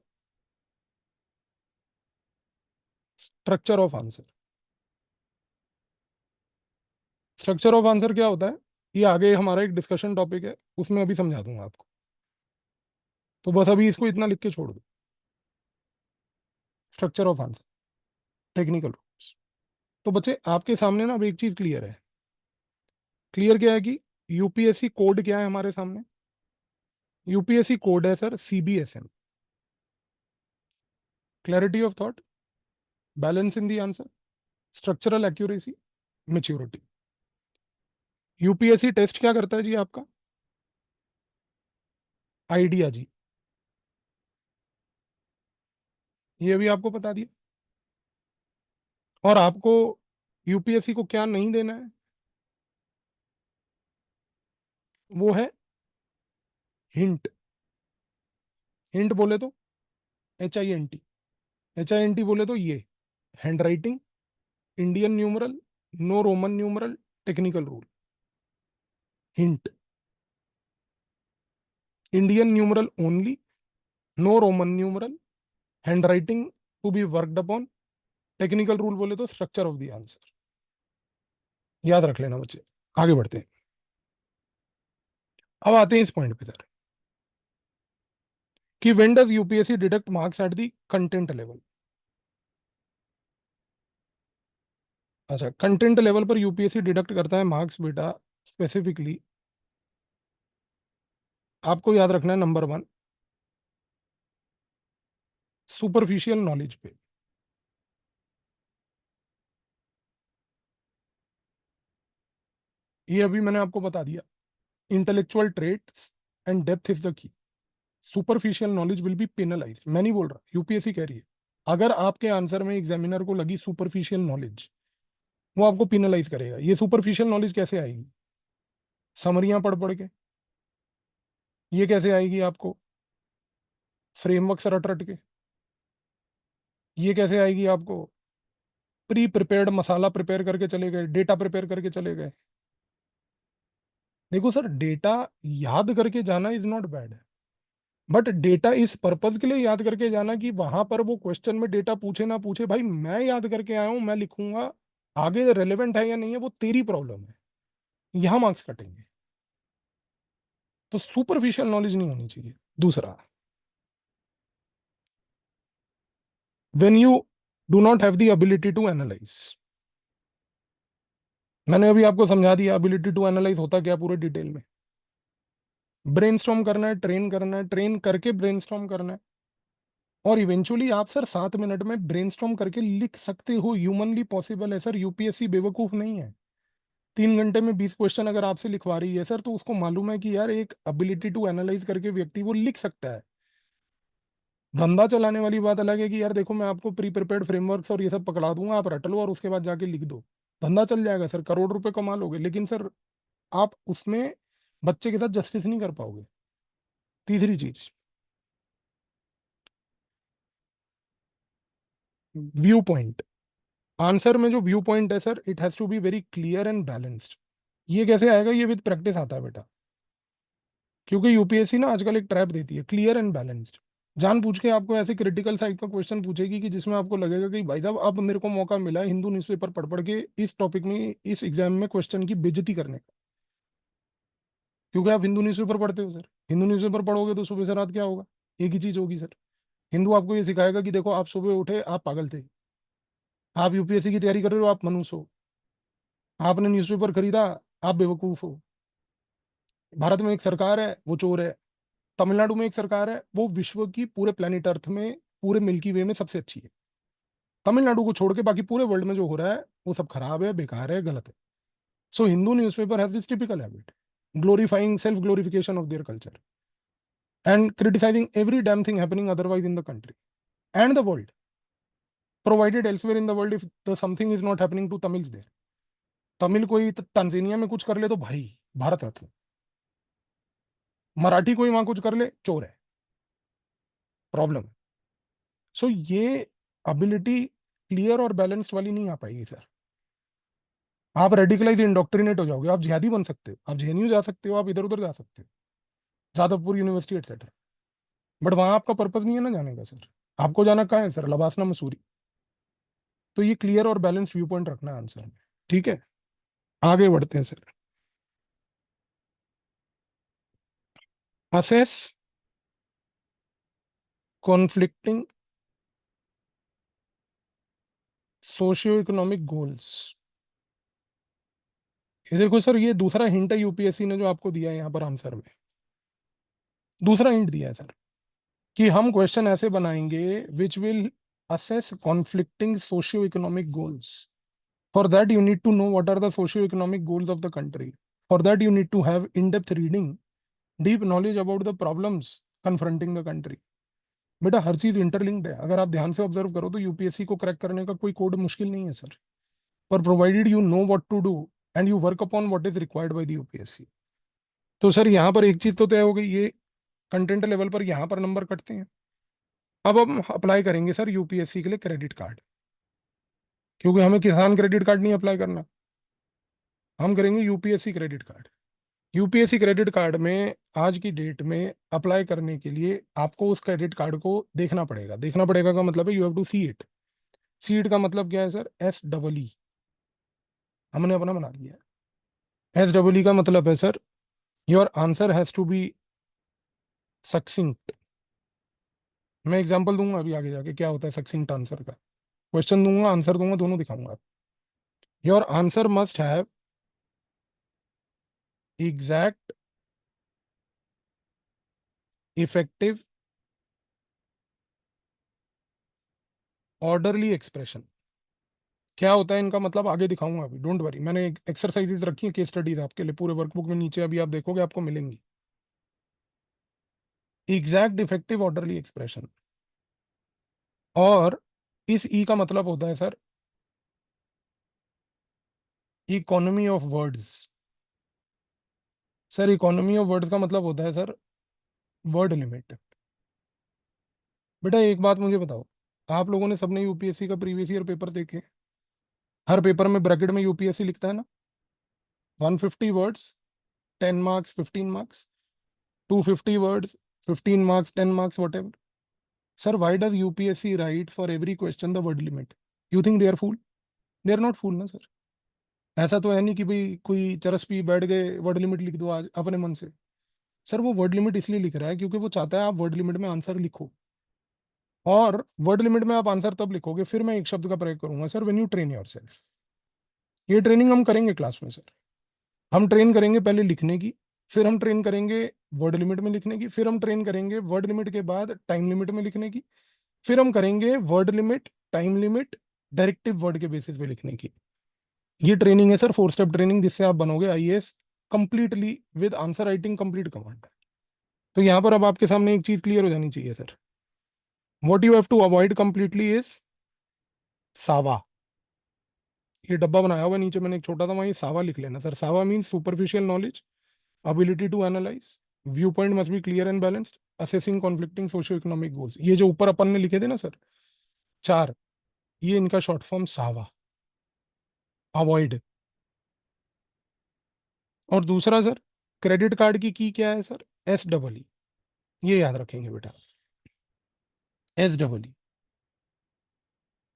Structure of answer. Structure of answer क्या होता है, ये आगे हमारा एक डिस्कशन टॉपिक है, उसमें अभी समझा दूंगा आपको। तो बस अभी इसको इतना लिख के छोड़ दो, structure of answer, technical rules. तो बच्चे आपके सामने ना अब एक चीज क्लियर है। क्लियर क्या है कि यूपीएससी कोड क्या है हमारे सामने? यूपीएससी कोड है sir CBSM, clarity of thought, balance in the answer, structural accuracy, maturity. UPSC test क्या करता है जी आपका? आइडिया जी, ये भी आपको बता दिया। और आपको यूपीएससी को क्या नहीं देना है, वो है हिंट। हिंट बोले तो HINT, HINT बोले तो ये handwriting, Indian numeral, no Roman numeral, technical rule. Hint, Indian numeral only, no Roman numeral, handwriting to be worked upon, technical rule बोले तो स्ट्रक्चर ऑफ द आंसर। याद रख लेना बच्चे। आगे बढ़ते हैं। अब आते हैं इस पॉइंट पे सर, कि when does UPSC deduct marks at the content level. अच्छा, कंटेंट लेवल पर यूपीएससी डिडक्ट करता है मार्क्स बेटा, स्पेसिफिकली आपको याद रखना है, नंबर 1, सुपरफिशियल नॉलेज पे। ये अभी मैंने आपको बता दिया, intellectual traits and depth is the key. Superficial knowledge will be penalise, मैं नहीं बोल रहा, यूपीएससी कह रही है। अगर आपके आंसर में एग्जामिनर को लगी सुपरफिशियल नॉलेज, वो आपको पेनलाइज करेगा। ये सुपरफिशियल नॉलेज कैसे आएगी? समरियां पढ़ पढ़ के। ये कैसे आएगी आपको? फ्रेमवर्क रट रट के। ये कैसे आएगी आपको? प्री प्रिपेयर्ड मसाला प्रिपेयर करके चले गए, डेटा प्रिपेयर करके चले गए। देखो सर, डेटा याद करके जाना is not bad, but data इस पर्पज के लिए याद करके जाना कि वहां पर वो क्वेश्चन में डेटा पूछे ना पूछे, भाई मैं याद करके आया हूं, मैं लिखूंगा, आगे रेलेवेंट है या नहीं है वो तेरी प्रॉब्लम है, यहां मार्क्स कटेंगे। तो सुपरफिशियल नॉलेज नहीं होनी चाहिए। दूसरा, when you do not have the ability to analyse. मैंने अभी आपको समझा दिया एबिलिटी टू एनालाइज होता क्या पूरे डिटेल में। ब्रेनस्टॉर्म करना है, ट्रेन करना है, ट्रेन करके ब्रेनस्टॉर्म करना है, और इवेंचुअली आप सर 7 मिनट में ब्रेनस्टॉर्म करके लिख सकते हो, ह्यूमनली पॉसिबल है सर। यूपीएससी बेवकूफ नहीं है। 3 घंटे में 20 क्वेश्चन अगर आपसे लिखवा रही है सर, तो उसको मालूम है कि यार एक एबिलिटी टू एनालाइज करके व्यक्ति वो लिख सकता है। धंधा चलाने वाली बात अलग है कि यार देखो मैं आपको प्री प्रिपेयर्ड फ्रेमवर्क्स और ये सब पकड़ा दूंगा, आप रट लो और उसके बाद जाके लिख दो। धंधा चल जाएगा सर, करोड़ रुपए कमा लोगे, लेकिन सर आप उसमें बच्चे के साथ जस्टिस नहीं कर पाओगे। तीसरी चीज, व्यू पॉइंट। आंसर में जो व्यू पॉइंट है sir, it has to be very clear and balanced. ये कैसे आएगा? ये विद प्रैक्टिस आता है बेटा, क्योंकि यूपीएससी ना आजकल एक ट्रैप देती है, क्लियर एंड बैलेंस्ड। जान पूछ के आपको ऐसे क्रिटिकल साइड का क्वेश्चन पूछेगी कि जिसमें आपको लगेगा कि भाई साहब अब मेरे को मौका मिला है हिंदू न्यूज़पेपर पढ़ पढ़ के इस टॉपिक में, इस एग्जाम में क्वेश्चन की बेइज्जती करने का। क्योंकि आप हिंदू न्यूज़पेपर पढ़ते हो सर। हिंदू न्यूज़पेपर पढ़ोगे तो सुबह से रात क्या होगा? एक ही चीज होगी सर। हिंदू आपको ये सिखाएगा कि देखो आप सुबह उठे, आप पागल थे, आप यूपीएससी की तैयारी कर रहे हो, आप मनुष्य हो, आपने न्यूज़पेपर खरीदा, आप बेवकूफ हो। भारत में एक सरकार है, वो चोर है। तमिलनाडु में एक सरकार है, वो विश्व की पूरे प्लेनेट अर्थ में, पूरे मिल्की वे में सबसे अच्छी है। तमिलनाडु को छोड़ के बाकी पूरे वर्ल्ड में जो हो रहा है वो सब खराब है, बेकार है, गलत है। So Hindu newspaper has this typical habit, glorifying self glorification of their culture and criticizing every damn thing happening otherwise in the country and the world, provided elsewhere in the world if the something is not happening to Tamils there। Tamil कोई तंजानिया में कुछ कर ले तो भाई भारत रत्न, मराठी कोई वहां कुछ कर ले चोर है, प्रॉब्लम। सो ये एबिलिटी क्लियर और बैलेंस्ड वाली नहीं आ पाएगी सर। आप रेडिकलाइज इंडोक्ट्रिनेट हो जाओगे, आप जिहादी बन सकते हो, आप जेएनयू जा सकते हो, आप इधर उधर जा सकते हो, जादवपुर यूनिवर्सिटी एटसेट्रा, बट वहां आपका पर्पज नहीं है ना जाने का सर। आपको जाना कहाँ है सर? लबासना मसूरी। तो ये क्लियर और बैलेंस व्यू पॉइंट रखना है आंसर में। ठीक है, आगे बढ़ते हैं sir. Assess conflicting socio economic goals. ये देखो सर, ये दूसरा हिंट है यूपीएससी ने जो आपको दिया है यहाँ पर आंसर में। दूसरा हिंट दिया है सर कि हम क्वेश्चन ऐसे बनाएंगे which will assess conflicting socio economic goals. For that you need to know what are the socio economic goals of the country. For that you need to have in depth reading, deep knowledge about the problems confronting the country. बेटा हर चीज इंटरलिंक्ड है, अगर आप ध्यान से ऑब्जर्व करो तो यूपीएससी को क्रैक करने का कोई कोड मुश्किल नहीं है सर, पर provided you know what to do and you work upon what is required by the UPSC. तो सर यहाँ पर एक चीज तो तय हो गई, ये कंटेंट लेवल पर यहाँ पर नंबर कटते हैं। अब हम अप्लाई करेंगे सर यूपीएससी के लिए क्रेडिट कार्ड, क्योंकि हमें किसान क्रेडिट कार्ड नहीं अप्लाई करना, हम करेंगे UPSC credit card. UPSC credit card में आज की डेट में अप्लाई करने के लिए आपको उस क्रेडिट कार्ड को देखना पड़ेगा। देखना पड़ेगा का मतलब है you have to see it. See it का मतलब क्या है सर? एस डबल ई, हमने अपना बना लिया है। एस डबल ई का मतलब है sir your answer has to be succinct. मैं एग्जांपल दूंगा अभी आगे जाके क्या होता है सक्सिंक्ट आंसर का। क्वेश्चन दूंगा, आंसर दूंगा, दोनों दिखाऊंगा। Your answer must have exact, effective, orderly expression. क्या होता है इनका मतलब आगे दिखाऊंगा, अभी डोंट वरी। मैंने एक एक्सरसाइजेस रखी है, केस स्टडीज आपके लिए पूरे वर्कबुक में, नीचे अभी आप देखोगे आपको मिलेंगी। Exact, effective, orderly expression. और इस ई का मतलब होता है sir economy of words. Sir economy of words का मतलब होता है सर वर्ड लिमिट। बेटा एक बात मुझे बताओ, आप लोगों ने सबने यूपीएससी का प्रीवियस ईयर पेपर देखे, हर पेपर में ब्रैकेट में यूपीएससी लिखता है ना। 150 words 10 marks 15 marks, 250 words 15 marks 10 marks whatever. Sir why does UPSC write for every question the word limit? You think they are fool? They are not fool ना सर। ऐसा तो है नहीं कि भाई कोई चरस पी बैठ गए वर्ड लिमिट लिख दो आज अपने मन से। सर वो वर्ड लिमिट इसलिए लिख रहा है क्योंकि वो चाहता है आप वर्ड लिमिट में आंसर लिखो। और वर्ड लिमिट में आप आंसर तब लिखोगे, फिर मैं एक शब्द का प्रयोग करूंगा sir, when you train yourself. ये ट्रेनिंग हम करेंगे क्लास में सर। हम ट्रेन करेंगे पहले लिखने की, फिर हम ट्रेन करेंगे वर्ड लिमिट में लिखने की, फिर हम ट्रेन करेंगे वर्ड लिमिट के बाद टाइम लिमिट में लिखने की, फिर हम करेंगे word limit, time limit, directive word के बेसिस पे लिखने की। ये ट्रेनिंग है सर, 4 स्टेप ट्रेनिंग, जिससे आप बनोगे IAS completely with answer writing complete command. तो यहाँ पर अब आपके सामने एक चीज क्लियर हो जानी चाहिए sir. What you have to avoid completely is सावा। ये डब्बा बनाया हुआ है नीचे मैंने एक छोटा सा, वहाँ ये सावा लिख लेना सर। सावा means superficial knowledge, ability to analyze, viewpoint must be clear and balanced, assessing conflicting socio-economic goals। ये जो ऊपर अपन ने लिखे थे ना सर 4, ये इनका शॉर्ट फॉर्म सावा, अवॉइड। और दूसरा सर क्रेडिट कार्ड की क्या है सर? S double E. ये याद रखेंगे बेटा, एस डबल ई।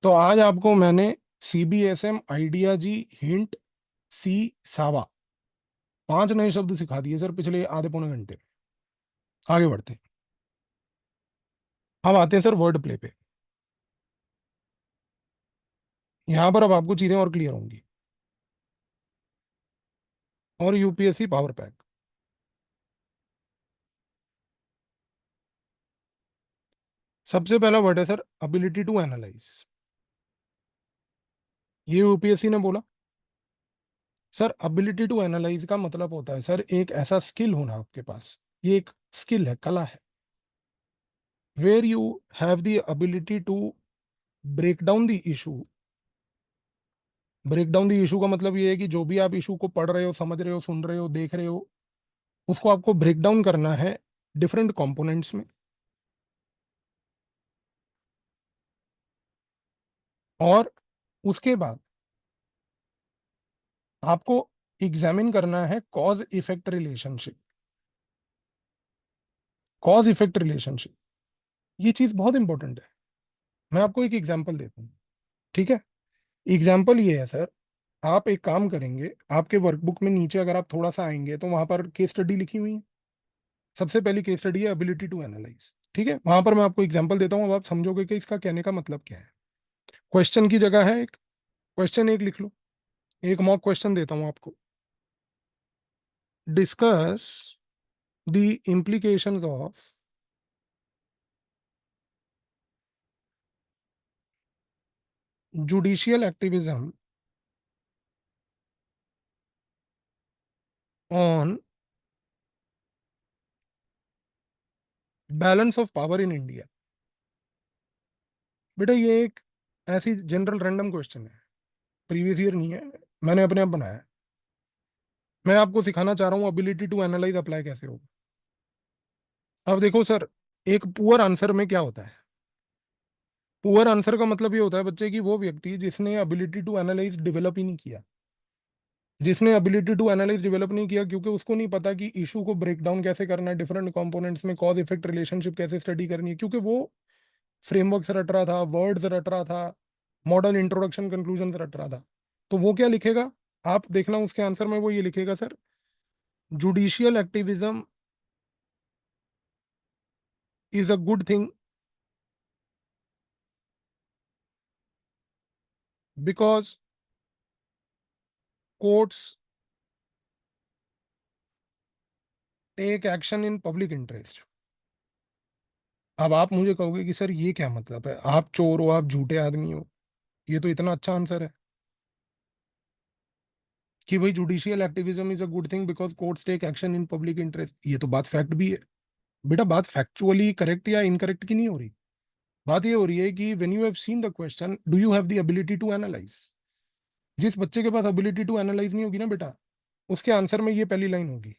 तो आज आपको मैंने सीबीएसएम, आइडिया जी, हिंट, सी, सावा, 5 नए शब्द सिखा दिए सर पिछले आधे पौने घंटे। आगे बढ़ते हैं, अब आते हैं सर वर्ड प्ले पे। यहां पर अब आपको चीजें और क्लियर होंगी। और यूपीएससी पावर पैक। सबसे पहला वर्ड है सर अबिलिटी टू एनालाइज। ये यूपीएससी ने बोला। सर अबिलिटी टू एनालाइज का मतलब होता है सर एक ऐसा स्किल होना आपके पास, ये एक स्किल है, कला है, where you have the ability to break down the issue. Break down the issue का मतलब ये है कि जो भी आप इशू को पढ़ रहे हो, समझ रहे हो, सुन रहे हो, देख रहे हो, उसको आपको ब्रेक डाउन करना है डिफरेंट कंपोनेंट्स में। और उसके बाद आपको एग्जामिन करना है cause effect relationship. Cause effect relationship, ये चीज बहुत इंपॉर्टेंट है। मैं आपको एक एग्जांपल देता हूँ, ठीक है? एग्जाम्पल ये है सर, आप एक काम करेंगे, आपके वर्कबुक में नीचे अगर आप थोड़ा सा आएंगे तो वहां पर केस स्टडी लिखी हुई है। सबसे पहली केस स्टडी है एबिलिटी टू एनालाइज, ठीक है? वहां पर मैं आपको एग्जांपल देता हूँ, अब आप समझोगे कि इसका कहने का मतलब क्या है। क्वेश्चन की जगह है एक, क्वेश्चन एक लिख लो। एक मॉक क्वेश्चन देता हूँ आपको। Discuss the implications of judicial activism on balance of power in India. बेटा ये एक ऐसी जनरल रैंडम क्वेश्चन है, प्रीवियस ईयर नहीं है, मैंने अपने आप बनाया है। मैं आपको सिखाना चाह रहा हूँ एबिलिटी टू एनालाइज अप्लाई कैसे होगा। अब देखो सर, एक पुअर आंसर में क्या होता है? पुअर आंसर का मतलब ये होता है बच्चे की वो व्यक्ति जिसने एबिलिटी टू एनालाइज डेवलप ही नहीं किया। जिसने एबिलिटी टू एनालाइज डेवलप नहीं किया क्योंकि उसको नहीं पता कि इशू को ब्रेक डाउन कैसे करना है, डिफरेंट कंपोनेंट्स में कॉज इफेक्ट रिलेशनशिप कैसे स्टडी करनी है, क्योंकि वो फ्रेमवर्क्स रट रहा था, वर्ड्स रट रहा था, मॉडल इंट्रोडक्शन कंक्लूजन रट रहा था। तो वो क्या लिखेगा, आप देखना उसके आंसर में वो ये लिखेगा sir, judicial activism is a good thing because courts take action in public interest. अब आप मुझे कहोगे कि सर ये क्या मतलब है, आप चोर हो, आप झूठे आदमी हो, ये तो इतना अच्छा आंसर है कि भाई judicial activism is a good thing because courts take action in public interest. ये तो बात फैक्ट भी है। बेटा बात फैक्चुअली करेक्ट या इनकरेक्ट की नहीं हो रही, बात ये हो रही है कि when you have seen the question do you have the ability to analyse. जिस बच्चे के पास एबिलिटी टू एनालाइज नहीं होगी ना बेटा, उसके आंसर में ये पहली लाइन होगी।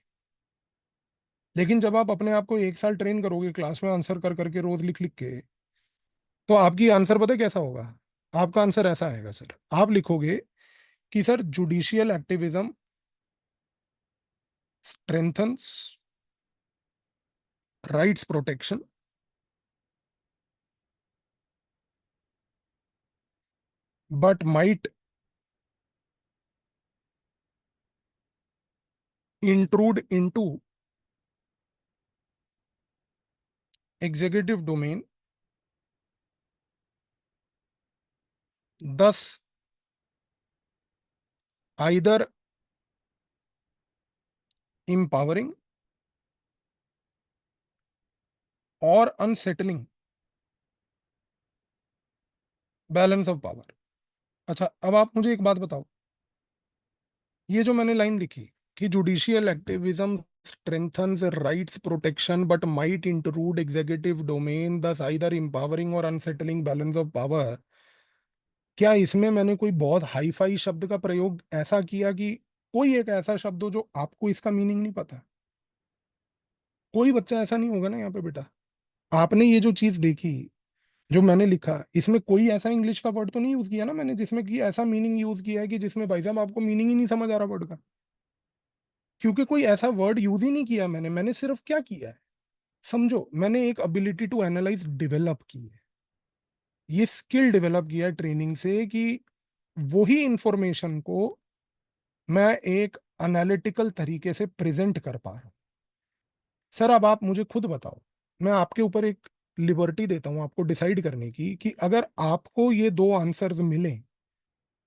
लेकिन जब आप अपने आप को एक साल ट्रेन करोगे क्लास में आंसर कर करके रोज लिख लिख के, तो आपकी आंसर पता है कैसा होगा? आपका आंसर ऐसा आएगा सर, आप लिखोगे कि sir judicial activism strengthens rights protection but might intrude into executive domain, thus either empowering or unsettling balance of power. अच्छा अब आप मुझे एक बात बताओ, ये जो मैंने लाइन लिखी कि judicial activism strengthens rights protection but might intrude executive domain thus either empowering or unsettling balance of power, क्या इसमें मैंने कोई बहुत हाई फाई शब्द का प्रयोग ऐसा किया कि कोई एक ऐसा शब्द हो जो आपको इसका मीनिंग नहीं पता? कोई बच्चा ऐसा नहीं होगा ना यहाँ पे बेटा। आपने ये जो चीज देखी, जो मैंने लिखा, इसमें कोई ऐसा इंग्लिश का वर्ड तो नहीं यूज किया ना मैंने जिसमें कि ऐसा मीनिंग यूज किया है कि जिसमें भाई साहब आपको मीनिंग ही नहीं समझ आ रहा वर्ड का? क्योंकि कोई ऐसा वर्ड यूज ही नहीं किया मैंने सिर्फ क्या किया है, समझो, मैंने एक एबिलिटी टू एनालाइज डेवलप की है। ये स्किल डेवलप किया है ट्रेनिंग से कि वही इंफॉर्मेशन को मैं एक एनालिटिकल तरीके से प्रेजेंट कर पा रहा हूं। सर अब आप मुझे खुद बताओ, मैं आपके ऊपर एक लिबर्टी देता हूं आपको डिसाइड करने की कि अगर आपको ये दो आंसर्स मिले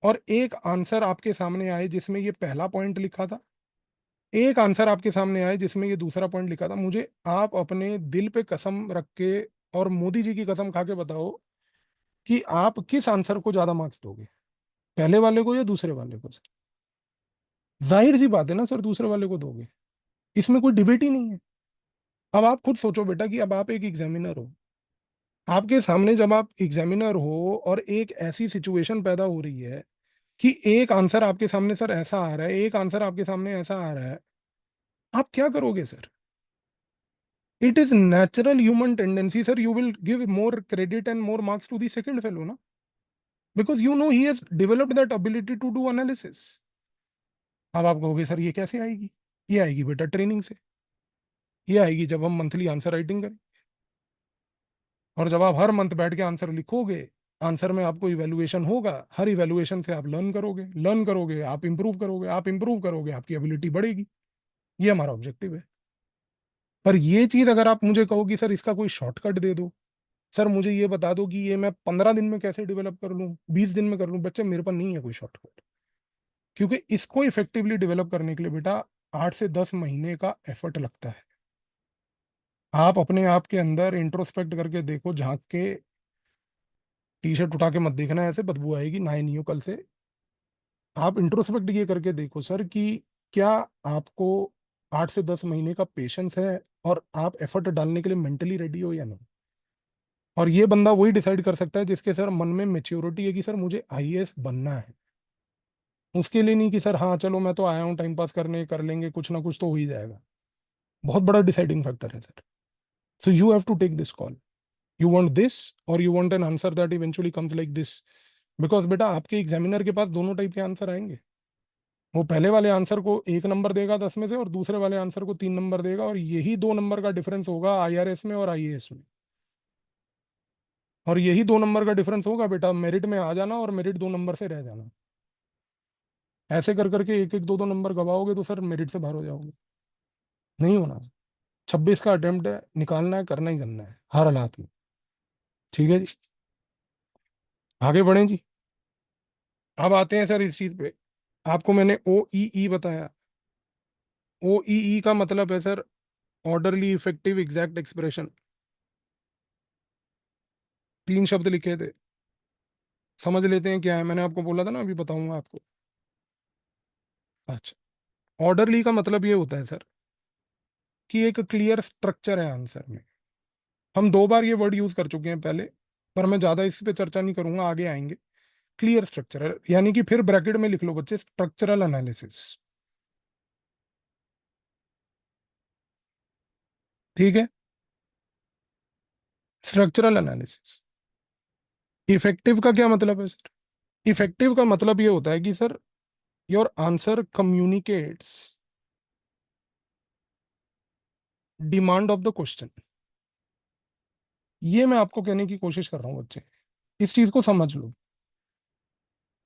और एक आंसर आपके सामने आए जिसमें ये पहला पॉइंट लिखा था, एक आंसर आपके सामने आए जिसमें ये दूसरा पॉइंट लिखा था, मुझे आप अपने दिल पे कसम रख के और मोदी जी की कसम खा के बताओ कि आप किस आंसर को ज्यादा मार्क्स दोगे, पहले वाले को या दूसरे वाले को? जाहिर सी बात है ना सर, दूसरे वाले को दोगे, इसमें कोई डिबेट ही नहीं है। अब आप खुद सोचो बेटा कि अब आप एक एग्जामिनर हो, आपके सामने जब आप एग्जामिनर हो और एक ऐसी सिचुएशन पैदा हो रही है कि एक आंसर आपके सामने सर ऐसा आ रहा है, एक आंसर आपके सामने ऐसा आ रहा है, आप क्या करोगे sir? It is natural human tendency sir, you will give more credit and more marks to the second fellow ना, because you know he has developed that ability to do analysis. अब आप कहोगे सर ये कैसे आएगी? ये आएगी बेटा ट्रेनिंग से, ये आएगी जब हम मंथली आंसर राइटिंग करें, और जब आप हर मंथ बैठ के आंसर लिखोगे, आंसर में आपको इवेल्युएशन होगा, हर इवेल्युएशन से आप लर्न करोगे, आप इंप्रूव करोगे, आप इंप्रूव करोगे, आपकी एबिलिटी बढ़ेगी। ये हमारा ऑब्जेक्टिव है। पर ये चीज अगर आप मुझे कहो कि सर इसका कोई शॉर्टकट दे दो, सर मुझे ये बता दो कि ये मैं 15 दिन में कैसे डेवलप कर लूँ, 20 दिन में कर लूँ, बच्चे मेरे पास नहीं है कोई शॉर्टकट। क्योंकि इसको इफेक्टिवली डेवलप करने के लिए बेटा 8 से 10 महीने का एफर्ट लगता है। आप अपने आप के अंदर इंट्रोस्पेक्ट करके देखो, झांक के, टी शर्ट उठा के मत देखना, ऐसे बदबू आएगी, नहाए नहीं हो कल से। आप इंट्रोस्पेक्ट ये करके देखो सर कि क्या आपको 8 से 10 महीने का पेशेंस है, और आप एफर्ट डालने के लिए मेंटली रेडी हो या नहीं। और ये बंदा वही डिसाइड कर सकता है जिसके सर मन में मेच्योरिटी है कि सर मुझे आईएएस बनना है। उसके लिए नहीं कि सर हाँ चलो मैं तो आया हूँ टाइम पास करने, कर लेंगे कुछ ना कुछ तो हो ही जाएगा। बहुत बड़ा डिसाइडिंग फैक्टर है sir. So you have to take this call. You want this, और you want an answer that eventually comes like this. Because बेटा आपके एग्जामिनर के पास दोनों टाइप के आंसर आएंगे। वो पहले वाले आंसर को 1 नंबर देगा 10 में से, और दूसरे वाले आंसर को 3 नंबर देगा, और यही 2 नंबर का डिफरेंस होगा आईआरएस में और आईएएस में। और यही 2 नंबर का डिफरेंस होगा बेटा मेरिट में आ जाना और मेरिट 2 नंबर से रह जाना। ऐसे कर करके एक एक दो दो नंबर गवाओगे तो सर मेरिट से बाहर हो जाओगे। नहीं होना। 26 का अटेम्प्ट है, निकालना है, करना ही करना है हर हालात में। ठीक है जी, आगे बढ़ें जी। अब आते हैं सर इस चीज पे। आपको मैंने ओ ई ई बताया। ओ ई ई का मतलब है sir orderly, effective, exact expression. 3 शब्द लिखे थे, समझ लेते हैं क्या है। मैंने आपको बोला था ना, अभी बताऊंगा आपको। अच्छा, ऑर्डरली का मतलब ये होता है सर कि एक क्लियर स्ट्रक्चर है आंसर में। हम 2 बार ये वर्ड यूज कर चुके हैं पहले, पर मैं ज्यादा इस पे चर्चा नहीं करूंगा, आगे आएंगे। क्लियर स्ट्रक्चर यानी कि फिर ब्रैकेट में लिख लो बच्चे, स्ट्रक्चरल एनालिसिस। ठीक है, स्ट्रक्चरल एनालिसिस। इफेक्टिव का क्या मतलब है सर? इफेक्टिव का मतलब ये होता है कि sir your answer communicates demand of the question. ये मैं आपको कहने की कोशिश कर रहा हूं बच्चे, इस चीज को समझ लो।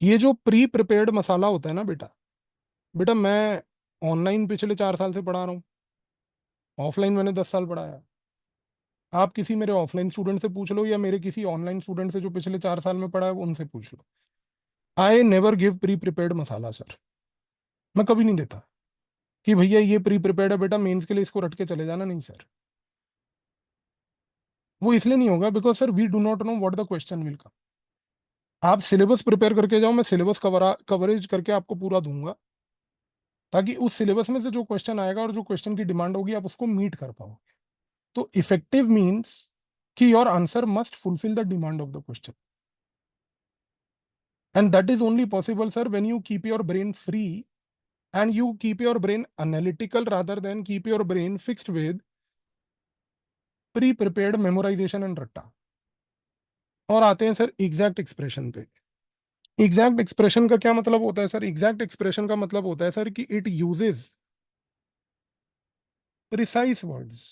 ये जो प्री प्रिपेयर्ड मसाला होता है ना बेटा, बेटा मैं ऑनलाइन पिछले 4 साल से पढ़ा रहा हूँ, ऑफलाइन मैंने 10 साल पढ़ाया। आप किसी मेरे ऑफलाइन स्टूडेंट से पूछ लो, या मेरे किसी ऑनलाइन स्टूडेंट से जो पिछले 4 साल में पढ़ा है उनसे पूछ लो। I never give pre prepared masala sir. मैं कभी नहीं देता कि भैया ये प्री प्रिपेयर्ड है बेटा, मेंस के लिए इसको रट के चले जाना, नहीं सर। वो इसलिए नहीं होगा because sir we do not know what the question will come. आप सिलेबस प्रिपेयर करके जाओ, मैं सिलेबस कवरेज करके आपको पूरा दूंगा, ताकि उस सिलेबस में से जो क्वेश्चन आएगा और जो क्वेश्चन की डिमांड होगी आप उसको मीट कर पाओ। तो इफेक्टिव मीन्स कि your answer must fulfil the demand of the question, and that is only possible sir when you keep your brain free, and you keep your brain analytical rather than keep your brain fixed with pre-prepared memorization and रट्टा। और आते हैं सर एग्जैक्ट एक्सप्रेशन पे। एग्जैक्ट एक्सप्रेशन का क्या मतलब होता है सर? एग्जैक्ट एक्सप्रेशन का मतलब होता है सर कि it uses precise words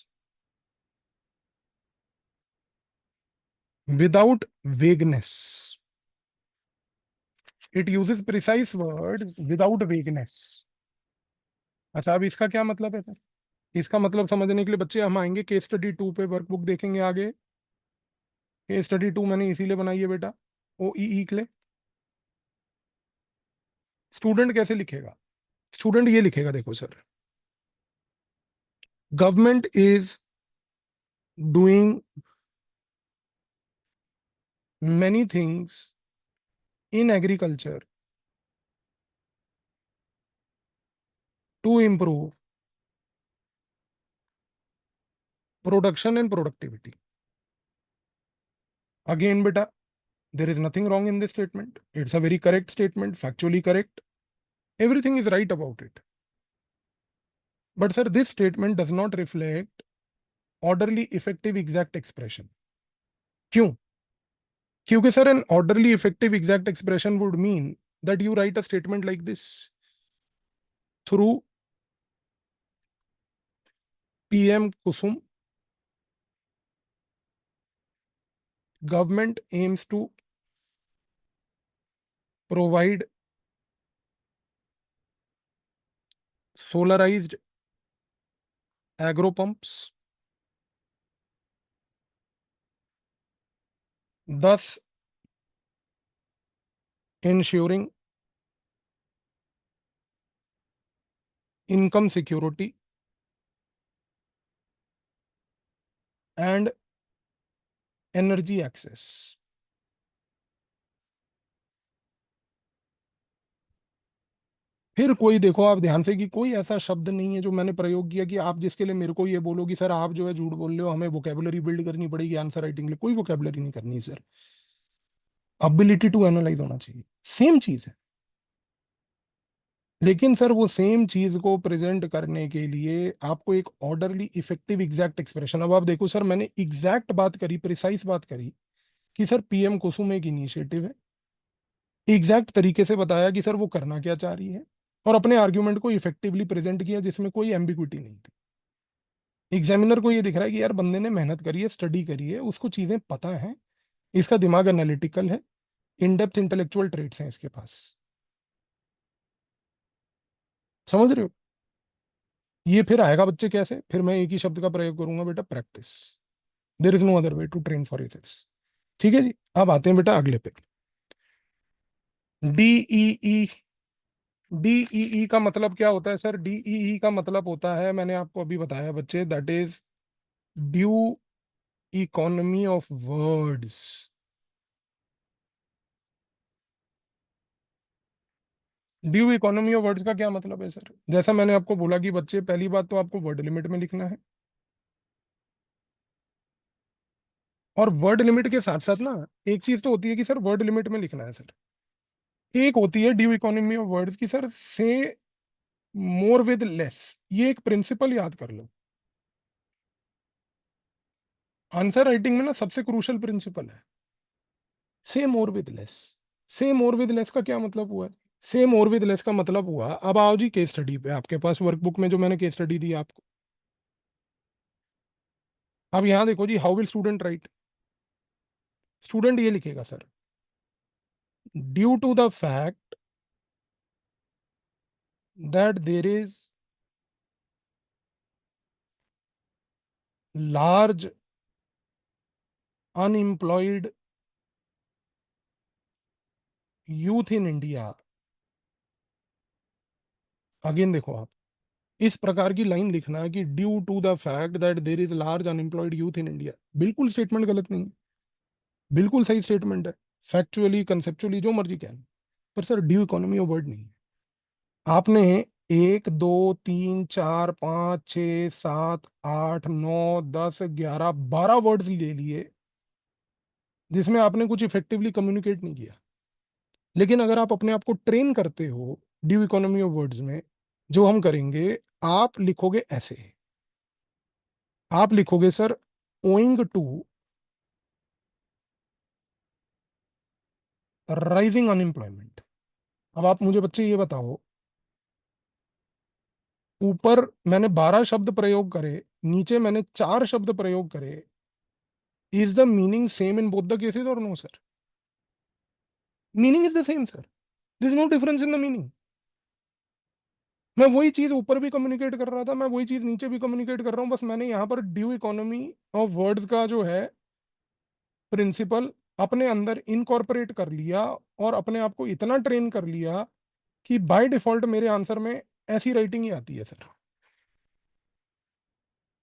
without vagueness. It uses precise words without vagueness. अच्छा, अब इसका क्या मतलब है सर? इसका मतलब समझने के लिए बच्चे हम आएंगे केस स्टडी 2 पे, वर्कबुक देखेंगे आगे। केस स्टडी 2 मैंने इसीलिए बनाई है बेटा, ओ ई के लिए। स्टूडेंट कैसे लिखेगा? स्टूडेंट ये लिखेगा, देखो sir, government is doing many things in agriculture to improve production and productivity. Again बेटा, there is nothing wrong in this statement. It's a very correct statement, factually correct. Everything is right about it. But sir, this statement does not reflect orderly, effective, exact expression. क्यों? क्योंकि sir an orderly, effective, exact expression would mean that you write a statement like this: through PM Kusum, government aims to provide solarized agro pumps, thus ensuring income security and energy access. फिर कोई देखो आप ध्यान से कि कोई ऐसा शब्द नहीं है जो मैंने प्रयोग किया कि आप जिसके लिए मेरे को ये बोलो कि सर आप जो है झूठ बोल रहे हो, हमें वोकेबुलरी बिल्ड करनी पड़ेगी आंसर राइटिंग के लिए। कोई वोकेबुलरी नहीं करनी सर, अबिलिटी टू एनालाइज होना चाहिए, सेम चीज है। लेकिन सर वो सेम चीज को प्रेजेंट करने के लिए आपको एक ऑर्डरली इफेक्टिव एग्जैक्ट एक्सप्रेशन, अब आप देखो सर मैंने एग्जैक्ट बात करी, प्रिसाइज बात करी कि सर पीएम कुसुम एक इनिशिएटिव है, एग्जैक्ट तरीके से बताया कि सर वो करना क्या चाह रही है, और अपने आर्ग्यूमेंट को इफेक्टिवली प्रेजेंट किया जिसमें कोई एम्बिग्विटी नहीं थी। एग्जामिनर को ये दिख रहा है कि यार बंदे ने मेहनत करी है, स्टडी करी है, उसको चीजें पता है, इसका दिमाग एनालिटिकल है, इन डेप्थ इंटेलेक्चुअल ट्रेट्स हैं इसके पास। समझ रहे हो? ये फिर आएगा बच्चे कैसे, फिर मैं एक ही शब्द का प्रयोग करूंगा, बेटा practice. There is no other way to train for essays. ठीक है जी, अब आते हैं बेटा अगले पे। डीईई। डीईई का मतलब क्या होता है सर? डीईई का मतलब होता है, मैंने आपको अभी बताया बच्चे, that is due economy of words. Due economy of words का क्या मतलब है सर? जैसा मैंने आपको बोला कि बच्चे पहली बात तो आपको वर्ड लिमिट में लिखना है, और वर्ड लिमिट के साथ साथ ना एक चीज तो होती है कि सर वर्ड लिमिट में लिखना है सर, एक होती है ड्यू इकोनॉमी ऑफ वर्ड्स की सर से मोर विद लेस। ये एक प्रिंसिपल याद कर लो, आंसर राइटिंग में ना सबसे क्रूशियल प्रिंसिपल है से मोर विद लेस। से मोर विद लेस का क्या मतलब हुआ? से मोर विद लेस का मतलब हुआ, अब आओ जी केस स्टडी पे, आपके पास वर्कबुक में जो मैंने केस स्टडी दी आपको, अब यहां देखो जी, how will student write? Student ये लिखेगा sir, due to the fact that there is large unemployed youth in India. Again देखो आप, इस प्रकार की लाइन लिखना है कि due to the fact that there is large unemployed youth in India, बिल्कुल स्टेटमेंट गलत नहीं है, बिल्कुल सही स्टेटमेंट है, फैक्चुअली कंसेप्चुअली जो मर्जी कह लो, पर sir due economy of word नहीं है। आपने एक दो तीन चार पाँच छ सात आठ नौ 10 11 12 वर्ड्स ले लिए जिसमें आपने कुछ इफेक्टिवली कम्युनिकेट नहीं किया। लेकिन अगर आप अपने आप को ट्रेन करते हो ड्यू इकोनॉमी ऑफ वर्ड्स में, जो हम करेंगे, आप लिखोगे ऐसे, आप लिखोगे sir owing to rising unemployment. अब आप मुझे बच्चे ये बताओ, ऊपर मैंने 12 शब्द प्रयोग करे, नीचे मैंने 4 शब्द प्रयोग करे, is the meaning same in both the cases और no sir? Meaning is the same sir, this no difference in the meaning. मैं वही चीज ऊपर भी कम्युनिकेट कर रहा था, मैं वही चीज नीचे भी कम्युनिकेट कर रहा हूँ, बस मैंने यहाँ पर ड्यू इकोनॉमी ऑफ वर्ड्स का जो है प्रिंसिपल अपने अंदर इनकॉर्पोरेट कर लिया, और अपने आप को इतना ट्रेन कर लिया कि बाय डिफॉल्ट मेरे आंसर में ऐसी राइटिंग ही आती है सर।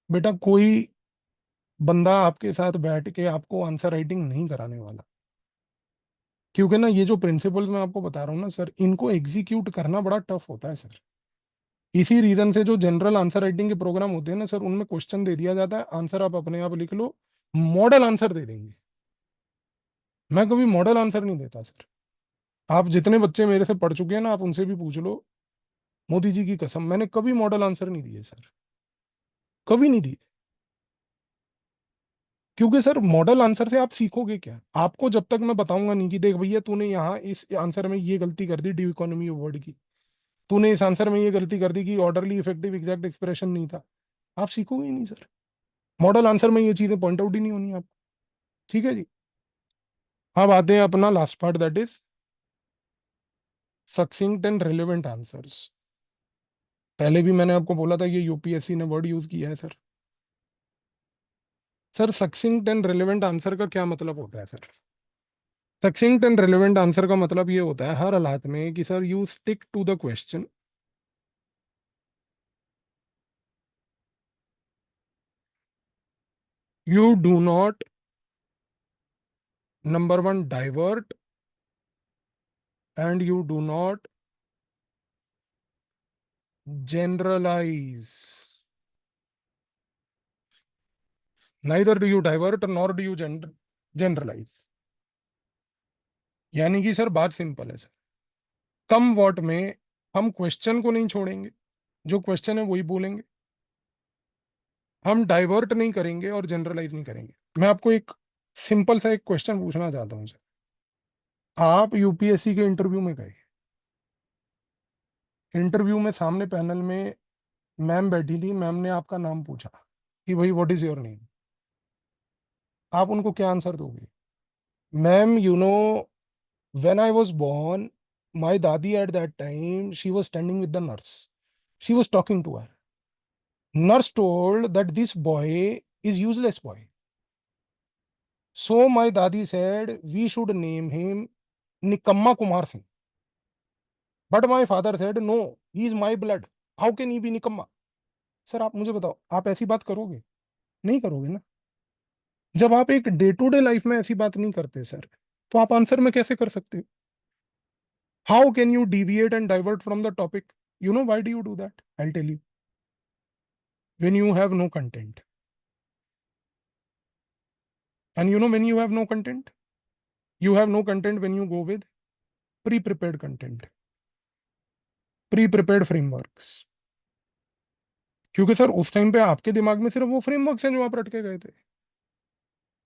बेटा कोई बंदा आपके साथ बैठ के आपको आंसर राइटिंग नहीं कराने वाला, क्योंकि ना ये जो प्रिंसिपल्स मैं आपको बता रहा हूँ ना सर, इनको एग्जीक्यूट करना बड़ा टफ होता है सर। इसी रीजन से जो जनरल आंसर राइटिंग के प्रोग्राम होते हैं ना सर, उनमें क्वेश्चन दे दिया जाता है, आंसर आप अपने आप लिख लो, मॉडल आंसर दे देंगे। मैं कभी मॉडल आंसर नहीं देता सर। आप जितने बच्चे मेरे से पढ़ चुके हैं ना, आप उनसे भी पूछ लो, मोदी जी की कसम मैंने कभी मॉडल आंसर नहीं दिए सर, कभी नहीं दिए। क्योंकि सर मॉडल आंसर से आप सीखोगे क्या? आपको जब तक मैं बताऊंगा नहीं कि देख भैया तूने यहाँ इस आंसर में ये गलती कर दी ड्यू इकोनॉमी ऑफ वर्ड की, तूने इस आंसर में ये गलती कर दी कि ऑर्डरली इफेक्टिव एग्जैक्ट एक्सप्रेशन नहीं था, आप सीखोगे ही नहीं सर। मॉडल आंसर में ये चीजें पॉइंट आउट ही नहीं होनी आप। ठीक है जी, अब आते हैं अपना last part, that is succinct and relevant answers. पहले भी मैंने आपको बोला था ये यूपीएससी ने वर्ड यूज किया है sir. Sir succinct and relevant answer का क्या मतलब होता है sir? Succinct and relevant answer का मतलब ये होता है हर हालात में कि sir you stick to the question, you do not, number one, divert, and you do not generalize. Neither do you divert nor do you generalize. यानी कि सर बात सिंपल है सर, कम वर्ड में हम क्वेश्चन को नहीं छोड़ेंगे, जो क्वेश्चन है वही बोलेंगे, हम डाइवर्ट नहीं करेंगे और जनरलाइज नहीं करेंगे। मैं आपको एक सिंपल सा एक क्वेश्चन पूछना चाहता हूँ सर। आप यूपीएससी के इंटरव्यू में गए, इंटरव्यू में सामने पैनल में मैम बैठी थी, मैम ने आपका नाम पूछा कि भाई व्हाट इज योर नेम, आप उनको क्या आंसर दोगे? Ma'am you know, when I was born, my दादी at that time she was standing with the nurse, she was talking to her, nurse told that this boy is useless boy, so my dadi said we should name him Nikamma Kumar Singh, but my father said no, he is my blood, how can he be Nikamma? Sir आप मुझे बताओ, आप ऐसी बात करोगे? नहीं करोगे ना। जब आप एक डे टू डे लाइफ में ऐसी बात नहीं करते सर, तो आप आंसर में कैसे कर सकते हो? How can you deviate and divert from the topic? You know why do you do that? I tell you, when you have no content, and you know when you have no content, you have no content when you go with pre-prepared content, pre-prepared frameworks, क्योंकि सर उस टाइम पे आपके दिमाग में सिर्फ वो फ्रेमवर्क्स हैं जो आप रट के गए थे,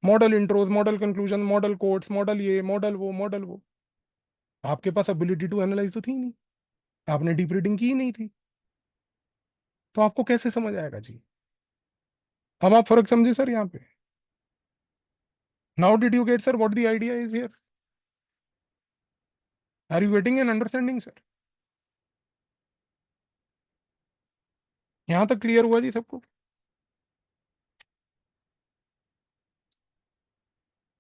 model intros, model conclusion, model codes, model ये, मॉडल वो, मॉडल वो। आपके पास एबिलिटी टू एनालाइज तो थी नहीं, आपने डीप रीडिंग की ही नहीं थी, तो आपको कैसे समझ आएगा जी? अब आप फर्क समझे सर यहाँ पे? Now did you get sir what the idea is here? Are you getting an understanding sir? यहाँ तक क्लियर हुआ जी सबको?